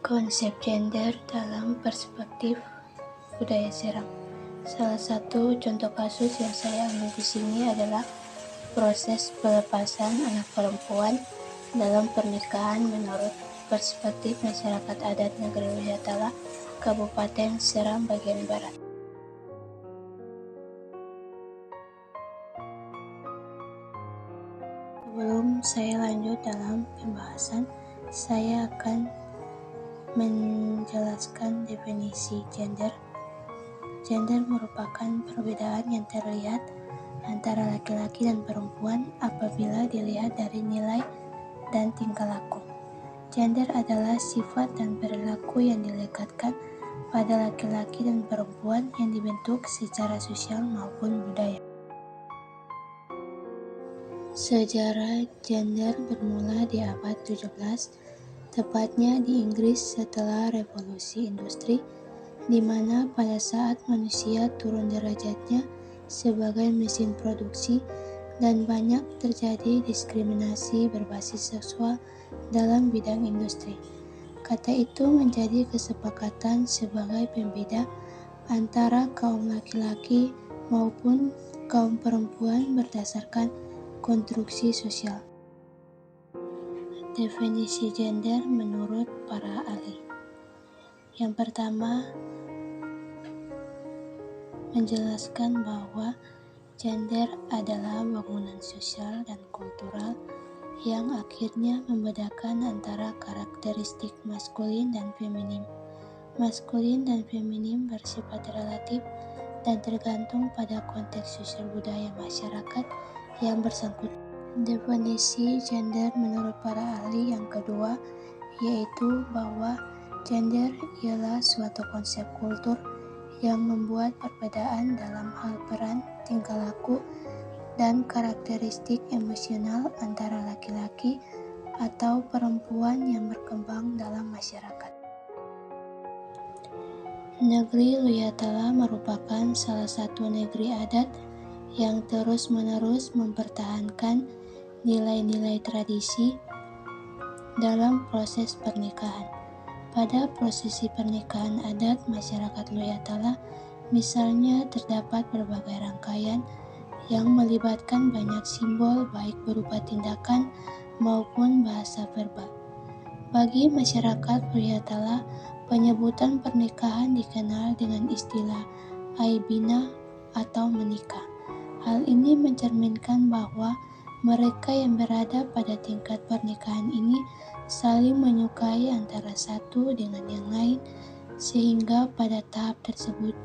Konsep gender dalam perspektif budaya Seram. Salah satu contoh kasus yang saya ambil di sini adalah proses pelepasan anak perempuan dalam pernikahan menurut perspektif masyarakat adat Negeri Luyatala, Kabupaten Seram bagian Barat. Sebelum saya lanjut dalam pembahasan, saya akan menjelaskan definisi gender. Gender merupakan perbedaan yang terlihat antara laki-laki dan perempuan apabila dilihat dari nilai dan tingkah laku. Gender adalah sifat dan perilaku yang dilekatkan pada laki-laki dan perempuan yang dibentuk secara sosial maupun budaya. Sejarah gender bermula di abad 17, tepatnya di Inggris setelah revolusi industri, di mana pada saat manusia turun derajatnya sebagai mesin produksi dan banyak terjadi diskriminasi berbasis seksual dalam bidang industri. Kata itu menjadi kesepakatan sebagai pembeda antara kaum laki-laki maupun kaum perempuan berdasarkan konstruksi sosial. Definisi gender menurut para ahli. Yang pertama, menjelaskan bahwa gender adalah bangunan sosial dan kultural yang akhirnya membedakan antara karakteristik maskulin dan feminim. Maskulin dan feminim bersifat relatif dan tergantung pada konteks sosial budaya masyarakat yang bersangkutan. Definisi gender menurut para ahli yang kedua yaitu bahwa gender ialah suatu konsep kultur yang membuat perbedaan dalam hal peran, tingkah laku, dan karakteristik emosional antara laki-laki atau perempuan yang berkembang dalam masyarakat. Negeri Luyatala merupakan salah satu negeri adat yang terus-menerus mempertahankan nilai-nilai tradisi dalam proses pernikahan. Pada prosesi pernikahan adat masyarakat Luyatala, misalnya terdapat berbagai rangkaian yang melibatkan banyak simbol baik berupa tindakan maupun bahasa verbal. Bagi masyarakat Luyatala, penyebutan pernikahan dikenal dengan istilah aibina atau menikah. Hal ini mencerminkan bahwa mereka yang berada pada tingkat pernikahan ini saling menyukai antara satu dengan yang lain, sehingga pada tahap tersebut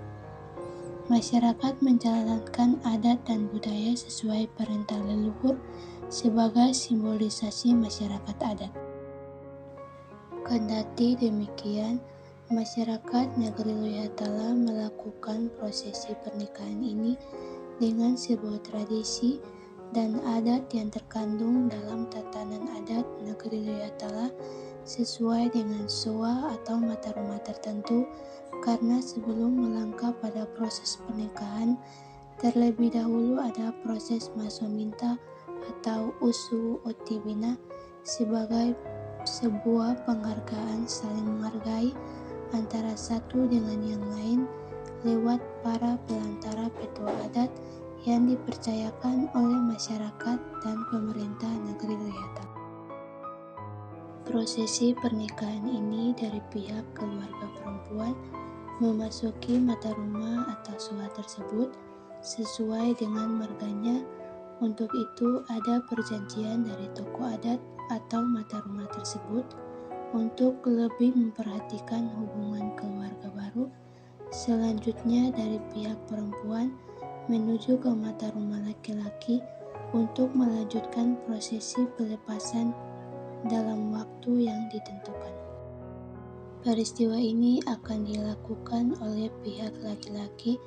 masyarakat menjalankan adat dan budaya sesuai perintah leluhur sebagai simbolisasi masyarakat adat. Kendati demikian, masyarakat Negeri Luyatala melakukan prosesi pernikahan ini dengan sebuah tradisi dan adat yang terkandung dalam tatanan adat Negeri Luyatala sesuai dengan soa atau mata rumah tertentu, karena sebelum melangkah pada proses pernikahan, terlebih dahulu ada proses masominta atau usu otibina sebagai sebuah penghargaan saling menghargai antara satu dengan yang lain lewat para pelantara petua adat yang dipercayakan oleh masyarakat dan pemerintah Negeri Luyatala. Prosesi pernikahan ini dari pihak keluarga perempuan memasuki mata rumah atau soa tersebut sesuai dengan marganya. Untuk itu ada perjanjian dari tokoh adat atau mata rumah tersebut untuk lebih memperhatikan hubungan keluarga baru. Selanjutnya dari pihak perempuan menuju ke mata rumah laki-laki untuk melanjutkan prosesi pelepasan dalam waktu yang ditentukan. Peristiwa ini akan dilakukan oleh pihak laki-laki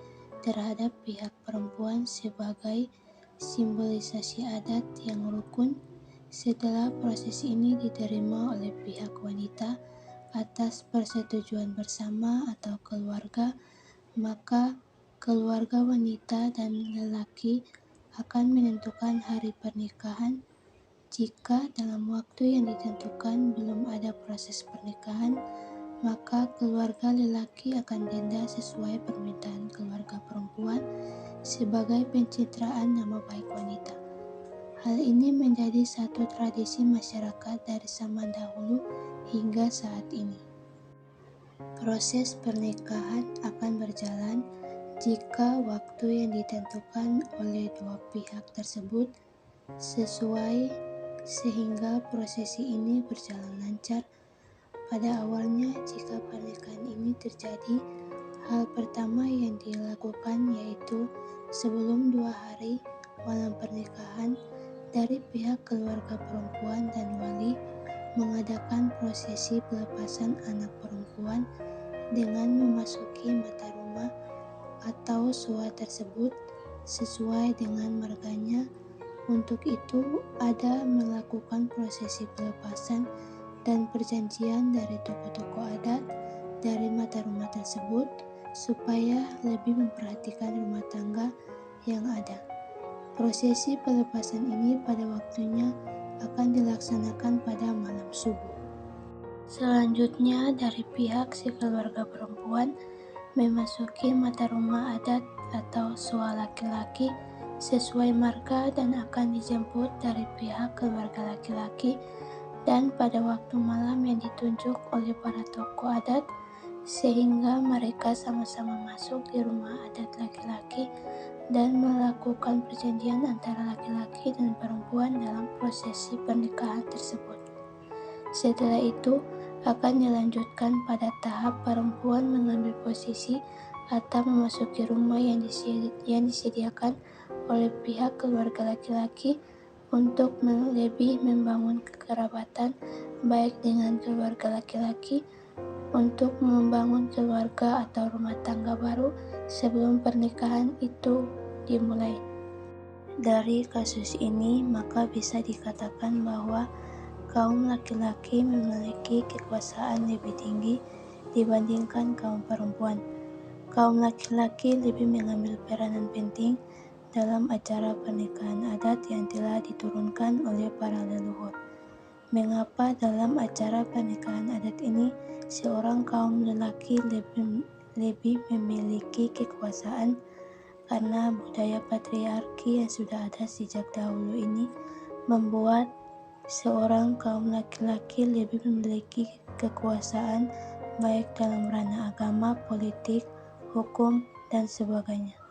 terhadap pihak perempuan sebagai simbolisasi adat yang rukun. Setelah proses ini diterima oleh pihak wanita atas persetujuan bersama atau keluarga, maka keluarga wanita dan lelaki akan menentukan hari pernikahan. Jika dalam waktu yang ditentukan belum ada proses pernikahan, maka keluarga lelaki akan denda sesuai permintaan keluarga perempuan sebagai pencitraan nama baik wanita. Hal ini menjadi satu tradisi masyarakat dari zaman dahulu hingga saat ini. Proses pernikahan akan berjalan jika waktu yang ditentukan oleh dua pihak tersebut sesuai sehingga prosesi ini berjalan lancar. Pada awalnya, jika pernikahan ini terjadi, hal pertama yang dilakukan yaitu sebelum 2 hari malam pernikahan, dari pihak keluarga perempuan dan wali mengadakan prosesi pelepasan anak perempuan dengan memasuki mata rumah atau sua tersebut sesuai dengan marganya. Untuk itu ada melakukan prosesi pelepasan dan perjanjian dari tokoh-tokoh adat dari mata rumah tersebut supaya lebih memperhatikan rumah tangga yang ada. Prosesi pelepasan ini pada waktunya akan dilaksanakan pada malam subuh. Selanjutnya, dari pihak si keluarga perempuan memasuki mata rumah adat atau sua laki-laki sesuai marga dan akan dijemput dari pihak keluarga laki-laki dan pada waktu malam yang ditunjuk oleh para tokoh adat, sehingga mereka sama-sama masuk di rumah adat laki-laki dan melakukan perjanjian antara laki-laki dan perempuan dalam prosesi pernikahan tersebut. Setelah itu akan dilanjutkan pada tahap perempuan mengambil posisi atau memasuki rumah yang disediakan oleh pihak keluarga laki-laki untuk lebih membangun kekerabatan baik dengan keluarga laki-laki, untuk membangun keluarga atau rumah tangga baru sebelum pernikahan itu dimulai. Dari kasus ini maka bisa dikatakan bahwa kaum laki-laki memiliki kekuasaan lebih tinggi dibandingkan kaum perempuan. Kaum laki-laki lebih mengambil peranan penting dalam acara pernikahan adat yang telah diturunkan oleh para leluhur. Mengapa dalam acara pernikahan adat ini seorang kaum lelaki lebih memiliki kekuasaan? Karena budaya patriarki yang sudah ada sejak dahulu ini membuat seorang kaum laki-laki lebih memiliki kekuasaan baik dalam ranah agama, politik, hukum, dan sebagainya.